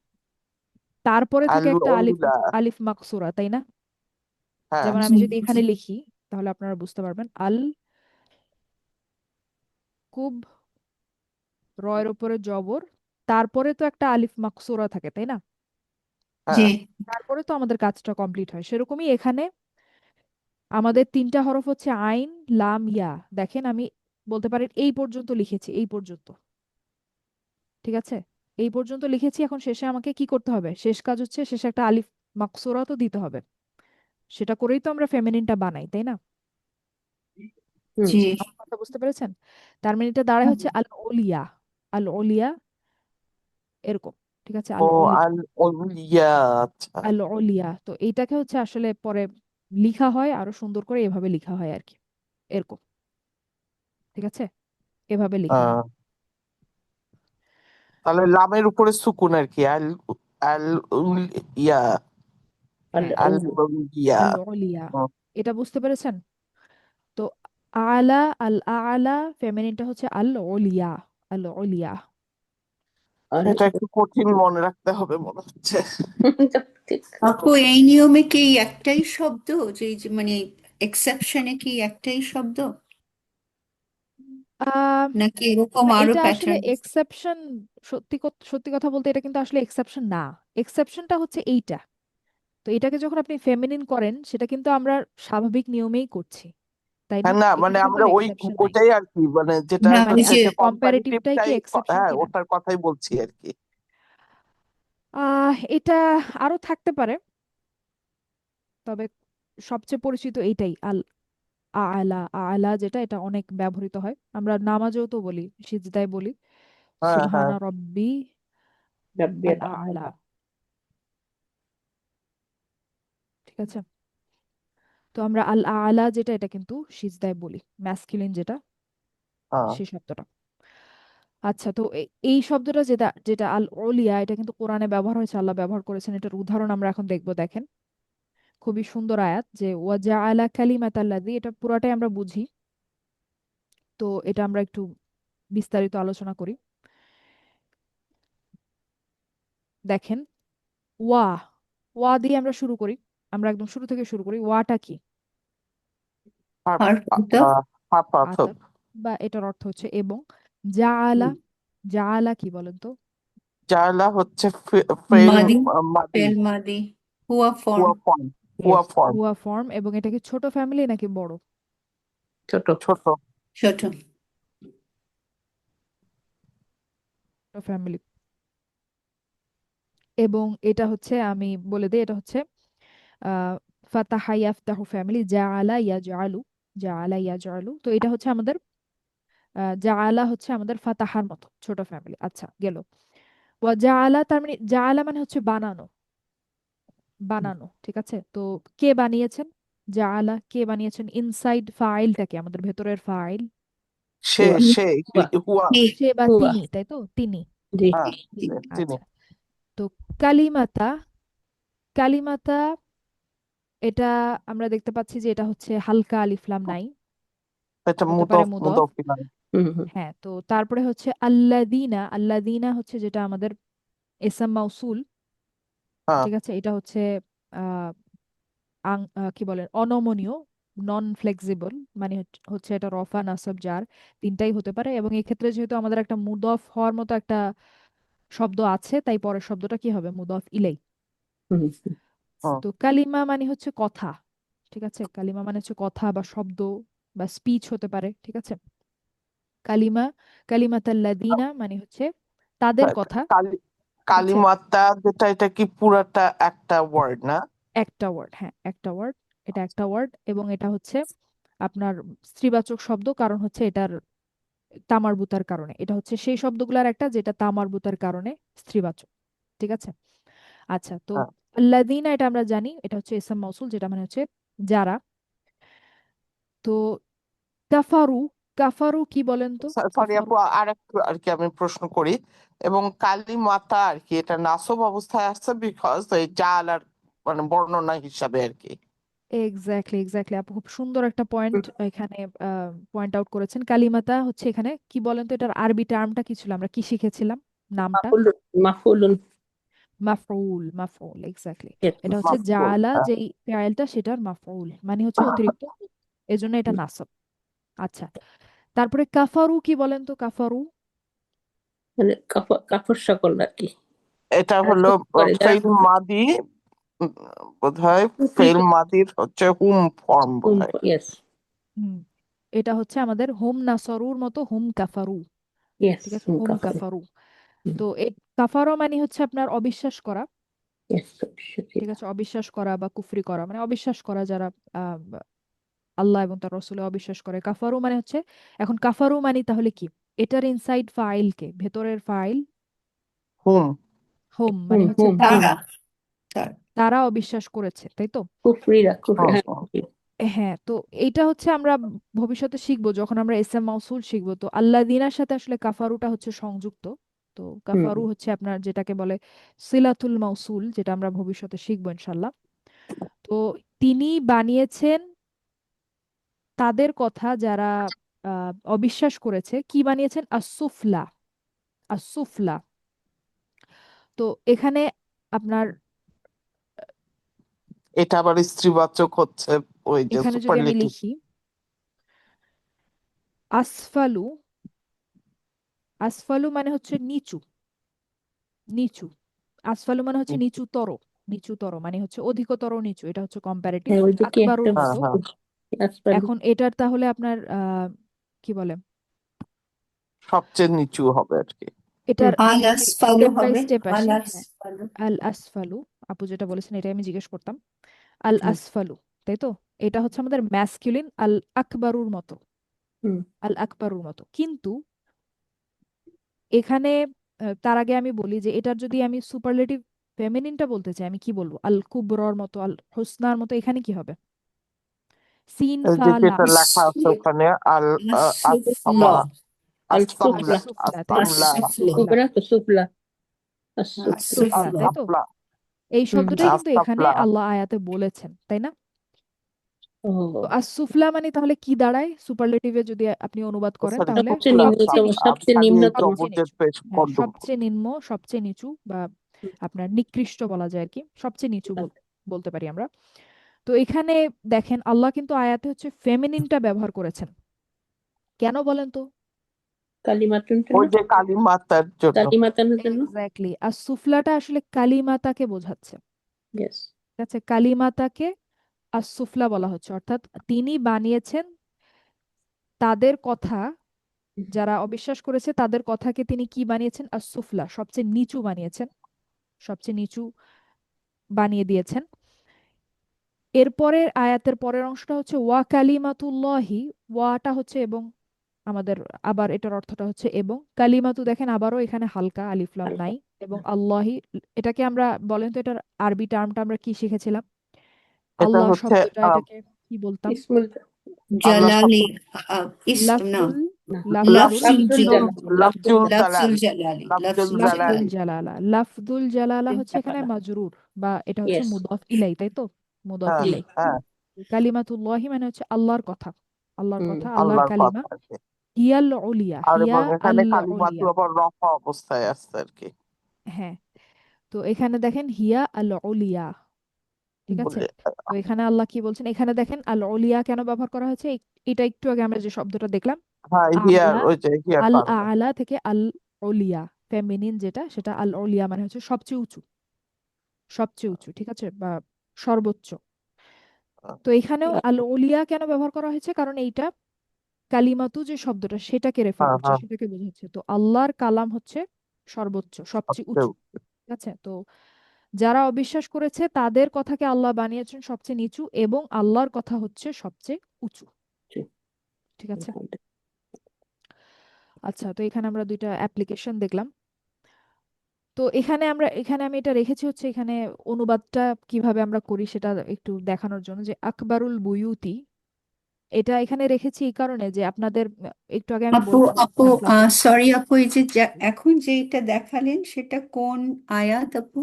তারপরে থাকে আল একটা আলিফ, উলা। আলিফ মাকসুরা, তাই না? হ্যাঁ, যেমন জি আমি যদি জি এখানে লিখি তাহলে আপনারা বুঝতে পারবেন, আল কুব, রয়ের উপরে জবর, তারপরে তো একটা আলিফ মাকসুরা থাকে, তাই না? জি হ্যাঁ, তারপরে তো আমাদের কাজটা কমপ্লিট হয়। সেরকমই এখানে আমাদের তিনটা হরফ হচ্ছে আইন, লাম, ইয়া। দেখেন আমি বলতে পারেন এই পর্যন্ত লিখেছি, এই পর্যন্ত, ঠিক আছে? এই পর্যন্ত লিখেছি, এখন শেষে আমাকে কি করতে হবে? শেষ কাজ হচ্ছে শেষে একটা আলিফ মাকসুরা তো দিতে হবে। সেটা করেই তো আমরা ফেমিনিনটা বানাই, তাই না? হুম। জি আমার কথা বুঝতে পেরেছেন? তার মানে এটা দাঁড়ায় হচ্ছে আল ওলিয়া, আল ওলিয়া, এরকম, ঠিক আছে? ও আল ওলিয়া, আল উলিয়া। আচ্ছা। আল ওলিয়া। তো এইটাকে হচ্ছে আসলে পরে লিখা হয় আরো সুন্দর করে, এভাবে লিখা হয় আর কি, এরকম, ঠিক আছে? এভাবে লিখা হয়। আহ, তাহলে লামের উপরে সুকুন আর কি, আল আল ইয়া, আল হ্যাঁ, আল উল ইয়া। আল ওলিয়া। এটা বুঝতে পেরেছেন? তো আলা, আল আলা ফেমিনিনটা হচ্ছে আল ওলিয়া, আল ওলিয়া। আল এটা একটু কঠিন মনে রাখতে হবে মনে হচ্ছে। ঠিক। আপু, এই নিয়মে কি এই একটাই শব্দ, যে এই যে মানে এক্সেপশনে কি একটাই শব্দ, আহ নাকি এরকম না, আরো এটা আসলে প্যাটার্ন? এক্সেপশন। সত্যি কথা বলতে এটা কিন্তু আসলে এক্সেপশন না। এক্সেপশনটা হচ্ছে এইটা। তো এটাকে যখন আপনি ফেমিনিন করেন সেটা কিন্তু আমরা স্বাভাবিক নিয়মেই করছি, তাই না? হ্যাঁ, না মানে এখানে তো আমরা কোনো ওই এক্সেপশন নাই। ওটাই আর কি, মানে যেটা না মানে ওই হচ্ছে যে যে কম্পারেটিভটাই কি কম্পারিটিভটাই, এক্সেপশন হ্যাঁ কিনা? ওটার কথাই বলছি আর কি। এটা আরো থাকতে পারে, তবে সবচেয়ে পরিচিত এইটাই, আল আলা। আলা যেটা, এটা অনেক ব্যবহৃত হয়, আমরা নামাজেও তো বলি, সিজদায় বলি, হ্যাঁ, হ্যাঁ। সুবহানা রব্বি আল রাব্বিয়াল আলা, আ'লা। ঠিক আছে? তো আমরা আল আলা যেটা, এটা কিন্তু সিজদায় বলি, ম্যাসকুলিন যেটা, হ্যাঁ, সেই শব্দটা। আচ্ছা, তো এই শব্দটা যেটা, যেটা আল ওলিয়া, এটা কিন্তু কোরআনে ব্যবহার হয়েছে, আল্লাহ ব্যবহার করেছেন। এটার উদাহরণ আমরা এখন দেখবো, দেখেন। খুবই সুন্দর আয়াত, যে ওয়াজআলা কালিমাতাল্লাযী, এটা পুরাটাই আমরা বুঝি। তো এটা আমরা একটু বিস্তারিত আলোচনা করি। দেখেন, ওয়া, ওয়া দিয়ে আমরা শুরু করি, আমরা একদম শুরু থেকে শুরু করি। ওয়াটা কি? হার্প, আর তো হার্প অর্থ। আতাত, বা এটার অর্থ হচ্ছে এবং। জাআলা, জাআলা কি বলেন তো? জালা হচ্ছে ফেল মাদি, মাদি, ফেল মাদি, হুয়া ফর্ম। হুয়া ফর্ম, হুয়া ইয়েস, ফর্ম। হুয়া ফর্ম। এবং এটা কি ছোট ফ্যামিলি নাকি বড়? ছোট। ছোট। ছোট। ছোট ফ্যামিলি। এবং এটা হচ্ছে, আমি বলে দিই, এটা হচ্ছে আহ ফাতাহা ইয়াফতাহু ফ্যামিলি, জাআলা ইয়াজআলু, জাআলা ইয়াজআলু। তো এটা হচ্ছে আমাদের জাআলা হচ্ছে আমাদের ফাতাহার মতো ছোট ফ্যামিলি। আচ্ছা, গেল। ওয়া জাআলা, তার মানে জাআলা মানে হচ্ছে বানানো, বানানো, ঠিক আছে? তো কে বানিয়েছেন? জাআলা কে বানিয়েছেন? ইনসাইড ফাইলটা কি, আমাদের ভেতরের ফাইল? সে হুয়া। সে হুয়া। হুয়া। হি। সে বা হুয়া। তিনি, তাই তো? তিনি। জি। হ্যাঁ, তিনি। আচ্ছা, তো কালিমাতা, কালিমাতা, এটা আমরা দেখতে পাচ্ছি যে এটা হচ্ছে হালকা আলিফ লাম নাই, এটা হতে পারে মুদফ, মুদফ। মুদফ ইলাইহি। হুম হুম। হ্যাঁ, তো তারপরে হচ্ছে আল্লাযীনা, আল্লাযীনা হচ্ছে যেটা আমাদের ইসম মাউসুল, হ্যাঁ, ঠিক আছে? এটা হচ্ছে আহ কি বলে, অনমনীয়, নন ফ্লেক্সিবল, মানে হচ্ছে এটা রফা নাসব জার তিনটাই হতে পারে। এবং এই ক্ষেত্রে যেহেতু আমাদের একটা মুদফ হওয়ার মতো একটা শব্দ আছে, তাই পরের শব্দটা কি হবে? মুদফ ইলাই। হুম হুম। হ্যাঁ। তো কালিমা মানে হচ্ছে কথা, ঠিক আছে? কালিমা মানে হচ্ছে কথা বা শব্দ বা স্পিচ হতে পারে, ঠিক আছে? কালিমা, কালিমাতাল্লাযীনা মানে হচ্ছে তাদের কথা, কালি ঠিক আছে? কালিমাতা যেটা, এটা কি পুরাটা একটা ওয়ার্ড না? একটা ওয়ার্ড, হ্যাঁ, একটা ওয়ার্ড। এটা একটা ওয়ার্ড, এবং এটা হচ্ছে আপনার স্ত্রীবাচক শব্দ, কারণ হচ্ছে এটার তামারবুতার কারণে। এটা হচ্ছে সেই শব্দগুলোর একটা যেটা তামারবুতার কারণে স্ত্রীবাচক, ঠিক আছে? আচ্ছা, তো হ্যাঁ। আল্লাযীনা এটা আমরা জানি, এটা হচ্ছে ইসম মৌসুল, যেটা মানে হচ্ছে যারা। তো কাফারু, কাফারু কি বলেন তো? সরি কাফারু, আপু, আর একটু আর কি আমি প্রশ্ন করি। এবং কালিমাতা আর কি, এটা নাসব অবস্থায় আসছে বিকজ এই জালার মানে বর্ণনা হিসাবে আর কি। এক্স্যাক্টলি এক্স্যাক্টলি আপু খুব সুন্দর একটা পয়েন্ট এখানে পয়েন্ট আউট করেছেন। কালিমাতা হচ্ছে এখানে কি বলেন তো, এটার আরবি টার্মটা কি ছিল, আমরা কি শিখেছিলাম নামটা? মাফুলুন মাফুলুন মাফউল, মাফউল এক্স্যাক্টলি। yes, এটা হচ্ছে মাফউল, জালা, হ্যাঁ। যেই ফেয়ালটা সেটার মাফউল মানে হচ্ছে অতিরিক্ত, এজন্য এটা নাসব। আচ্ছা, তারপরে কাফারু কি বলেন তো, কাফারু? মানে কাফর সকল আর কি, এটা যারা হলো কুফর করে, যারা ফেইল মাদি, বোধহয় কুফরি ফেইল মাদির হচ্ছে হুম ফর্ম বোধহয়। ইয়েস হুম, এটা হচ্ছে আমাদের হুম নাসরুর মতো হুম কাফারু, ইয়েস ঠিক আছে, হুম কাফর কাফারু। তো এই কাফারো মানে হচ্ছে আপনার অবিশ্বাস করা, ইয়েস ঠিক আছে, অবিশ্বাস করা বা কুফরি করা মানে অবিশ্বাস করা, যারা আহ, আল্লাহ এবং তার রসুলে অবিশ্বাস করে। কাফারু মানে হচ্ছে, এখন কাফারু মানে তাহলে কি, এটার ইনসাইড ফাইল কে, ভেতরের ফাইল হুম, হোম হুম মানে হচ্ছে হুম তারা, তারা তারা তারা অবিশ্বাস করেছে, তাই তো? কুফরিরা কুফরি হুম, হ্যাঁ হুম। কুফরি। হ্যাঁ, তো এইটা হচ্ছে আমরা ভবিষ্যতে শিখবো যখন আমরা ইসম মাউসুল শিখবো, তো আল্লাহ দিনার সাথে আসলে কাফারুটা হচ্ছে সংযুক্ত। তো হুম কাফারু হচ্ছে আপনার যেটাকে বলে সিলাতুল মাউসুল, যেটা আমরা ভবিষ্যতে শিখবো ইনশাল্লাহ। তো তিনি বানিয়েছেন তাদের কথা যারা অবিশ্বাস করেছে, কি বানিয়েছেন? আসুফলা, আসুফলা। তো এখানে আপনার, এটা আবার স্ত্রীবাচক হচ্ছে, ওই যে এখানে যদি আমি সুপারলেটিভ। লিখি আসফালু, আসফালু মানে হচ্ছে নিচু, নিচু। আসফালু মানে হচ্ছে নিচুতর, নিচুতর মানে হচ্ছে অধিকতর নিচু, এটা হচ্ছে কম্পারেটিভ হ্যাঁ ওই যে কি একটা আকবারুর হ্যাঁ, মতো। হ্যাঁ। আসফালু এখন এটার তাহলে আপনার কি বলে, সবচেয়ে নিচু হবে আর কি। এটার আল আমি যদি আসফালু স্টেপ বাই হবে, স্টেপ আল আসি, হ্যাঁ, আসফালু। আল আসফালু, আপু যেটা বলেছেন এটাই আমি জিজ্ঞেস করতাম, আল হুম আসফালু, তাই তো? এটা হচ্ছে আমাদের ম্যাসকুলিন, আল আকবারুর মতো, হুম আল আকবারুর মতো। কিন্তু এখানে তার আগে আমি বলি যে এটার যদি আমি সুপারলেটিভ ফেমিনিনটা বলতে চাই, আমি কি বলবো? আল কুবরর মতো, আল হোসনার মতো, এখানে কি হবে? সিন এই ফা যে লাম, যেটা লেখা আছে ওখানে আল আসফলা, আসামলা, সুফলা আসামলা, আসুফলা, তাই তো? আসামলা, আসফলা, কুবরা তো সুফলা আসুফলা সুফলা, আসফলা। তাই তো? আসাফলা, এই হুম শব্দটাই কিন্তু এখানে আসাফলা। আল্লাহ আয়াতে বলেছেন, তাই না? ও তো আসুফলা মানে তাহলে কি দাঁড়ায় সুপারলেটিভে যদি আপনি অনুবাদ করেন? সরি, তাহলে সবচেয়ে সুফলা, সবচেয়ে নিম্নতম নিচু, আমি সবচেয়ে খালি এই নিম্নতম সবচেয়ে জবরদের নিচু, পেশ হ্যাঁ, করব। সবচেয়ে নিম্ন, সবচেয়ে নিচু, বা আপনার নিকৃষ্ট বলা যায় আর কি, সবচেয়ে নিচু বলতে পারি আমরা। তো এখানে দেখেন আল্লাহ কিন্তু আয়াতে হচ্ছে ফেমিনিনটা ব্যবহার করেছেন, কেন বলেন তো? কালিমাতুন ওই না যে কালী মাতার জন্য। কালিমাতানের জন্য এক্স্যাক্টলি, আর সুফলাটা আসলে কালিমাতাকে বোঝাচ্ছে, ইয়েস ঠিক আছে, কালিমাতাকে আর সুফলা বলা হচ্ছে, অর্থাৎ তিনি বানিয়েছেন তাদের কথা, যারা অবিশ্বাস করেছে তাদের কথাকে তিনি কি বানিয়েছেন? আর সুফলা, সবচেয়ে নিচু বানিয়েছেন, সবচেয়ে নিচু বানিয়ে দিয়েছেন। এরপরের আয়াতের পরের অংশটা হচ্ছে ওয়া কালিমাতুল্লাহি, ওয়াটা হচ্ছে এবং, আমাদের আবার এটার অর্থটা হচ্ছে এবং, কালিমাতু দেখেন আবারও এখানে হালকা, আলিফ লাম হালকা নাই, এবং আল্লাহি, এটাকে আমরা বলেন তো এটার আরবি টার্মটা আমরা কি শিখেছিলাম? এটা আল্লাহ হচ্ছে শব্দটা এটাকে কি বলতাম? ইসমুল আল্লাহ জালালি, শব্দ, না, লাফজুল, না লাফজুল, লাফজুল লাফজুল, জালাল লাফজুল লাফজুল জালাল, জালালি, লাফজুল লাফজুল লাফজুল জালালি। জালালি। জালালা, লাফজুল জালালা হচ্ছে এখানে জালালা। মাজরুর, বা এটা হচ্ছে ইয়েস মুদাফ ইলাই, তাই তো? মুদাফ হ্যাঁ, ইলাই। হ্যাঁ, কালিমাতুল্লাহি মানে হচ্ছে আল্লাহর কথা, আল্লাহর হুম কথা, আল্লাহর আল্লাহর কালিমা। কথা আর কি। হিয়াল উলিয়া, আর হিয়া এবং এখানে আল কালিমাতু উলিয়া, আবার রফা অবস্থায় আসছে আর কি, হ্যাঁ। তো এখানে দেখেন হিয়া আল উলিয়া, ঠিক আছে। বলে। তো এখানে আল্লাহ কি বলছেন, এখানে দেখেন আল উলিয়া কেন ব্যবহার করা হয়েছে, এটা একটু আগে আমরা যে শব্দটা দেখলাম, হ্যাঁ, হিয়ার, আলা, ওই যে হিয়ার আল কারণে। আলা থেকে আল উলিয়া, ফেমিনিন যেটা সেটা আল উলিয়া মানে হচ্ছে সবচেয়ে উঁচু, সবচেয়ে উঁচু, ঠিক আছে, বা সর্বোচ্চ। তো এখানেও আল উলিয়া কেন ব্যবহার করা হয়েছে? কারণ এইটা কালিমাতু যে শব্দটা সেটাকে রেফার হ্যাঁ, করছে, হ্যাঁ, সেটাকে বোঝাচ্ছে। তো আল্লাহর কালাম হচ্ছে সর্বোচ্চ, সবচেয়ে সবচেয়ে উঁচু, ঠিক আছে। তো যারা অবিশ্বাস করেছে তাদের কথাকে আল্লাহ বানিয়েছেন সবচেয়ে নিচু, এবং আল্লাহর কথা হচ্ছে সবচেয়ে উঁচু, ঠিক আছে। আচ্ছা, তো এখানে আমরা দুইটা অ্যাপ্লিকেশন দেখলাম। তো এখানে আমি এটা রেখেছি হচ্ছে এখানে অনুবাদটা কিভাবে আমরা করি সেটা একটু দেখানোর জন্য, যে আকবারুল বুয়ুতি, এটা এখানে রেখেছি এই কারণে যে আপনাদের একটু আগে আমি আপু, বলছিলাম আপু, আসলাম, সরি আপু, এই যে এখন যেটা দেখালেন সেটা কোন আয়াত আপু?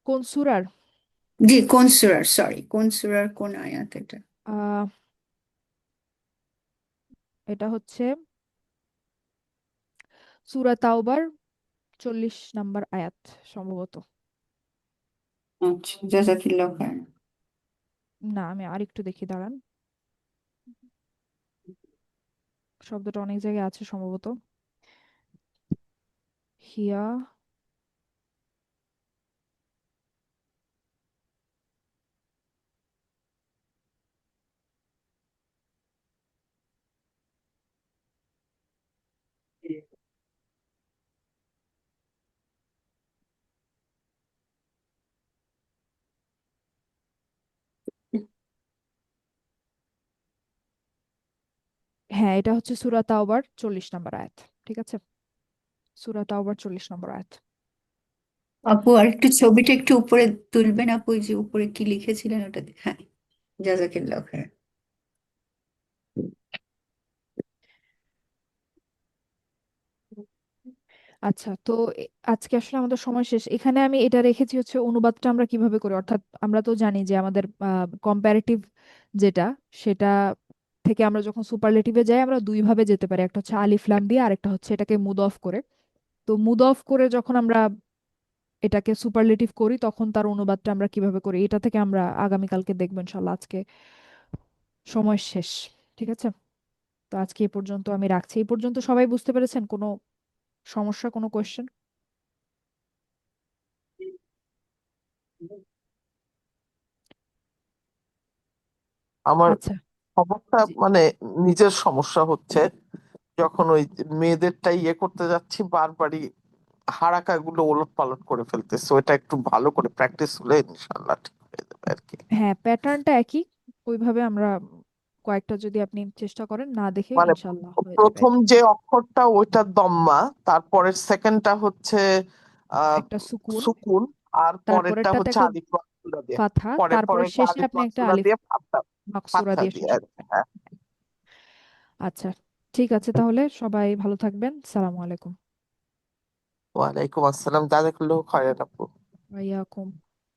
কোন সূরার? জি, কোন সূরার কোন আয়াত এটা? আহ এটা হচ্ছে সূরা তাওবার 40 নম্বর আয়াত সম্ভবত। আচ্ছা, জাযাকিল্লাহ খাইর। না, আমি আরেকটু দেখি, দাঁড়ান। শব্দটা অনেক জায়গায় আছে সম্ভবত। হিয়া, হ্যাঁ, এটা হচ্ছে সূরা তাওবার 40 নম্বর আয়াত। ঠিক আছে, সূরা তাওবার 40 নম্বর আয়াত। আপু আর একটু ছবিটা একটু উপরে তুলবেন আপু, ওই যে উপরে কি লিখেছিলেন ওটা হ্যাঁ, জাযাকিল্লাহ খাইর। আচ্ছা, তো আজকে আসলে আমাদের সময় শেষ। এখানে আমি এটা রেখেছি হচ্ছে অনুবাদটা আমরা কিভাবে করি, অর্থাৎ আমরা তো জানি যে আমাদের কম্পারেটিভ যেটা, সেটা থেকে আমরা যখন সুপারলেটিভে যাই আমরা দুই ভাবে যেতে পারি, একটা হচ্ছে আলিফ লাম দিয়ে, আরেকটা হচ্ছে এটাকে মুড অফ করে। তো মুড অফ করে যখন আমরা এটাকে সুপারলেটিভ করি তখন তার অনুবাদটা আমরা কিভাবে করি, এটা থেকে আমরা আগামীকালকে দেখবো ইনশাল্লাহ। আজকে সময় শেষ। ঠিক আছে, তো আজকে এই পর্যন্ত আমি রাখছি। এই পর্যন্ত সবাই বুঝতে পেরেছেন? কোনো সমস্যা, কোনো কোয়েশ্চেন? আমার আচ্ছা, সমস্যা জি। মানে নিজের সমস্যা হচ্ছে যখন ওই মেয়েদেরটা ইয়ে করতে যাচ্ছি বারবারই হারাকা গুলো ওলট পালট করে ফেলতেছে, ওইটা একটু ভালো করে প্র্যাকটিস হলে ইনশাল্লাহ ঠিক হয়ে যাবে আর কি। হ্যাঁ, প্যাটার্নটা একই, ওইভাবে আমরা কয়েকটা যদি আপনি চেষ্টা করেন, না দেখে মানে ইনশাল্লাহ হয়ে যাবে আর প্রথম কি। যে অক্ষরটা ওইটা দম্মা, তারপরের সেকেন্ডটা হচ্ছে আহ একটা সুকুন, সুকুন, আর পরেরটা তারপরেরটাতে হচ্ছে একটা আলিফ মাকসুরা দিয়ে, ফাথা, পরে তারপরে পরেরটা শেষে আলিফ আপনি একটা মাকসুরা আলিফ দিয়ে ফাথা, মাকসুরা ফাথা দিয়ে দিয়ে শেষ আর কি। করবেন। হ্যাঁ। আচ্ছা, ঠিক আছে, তাহলে সবাই ভালো থাকবেন। সালামু আলাইকুম। ওয়ালাইকুম আসসালাম, জাযাকাল্লাহু খাইরান আপু। ওয়াইয়াকুম।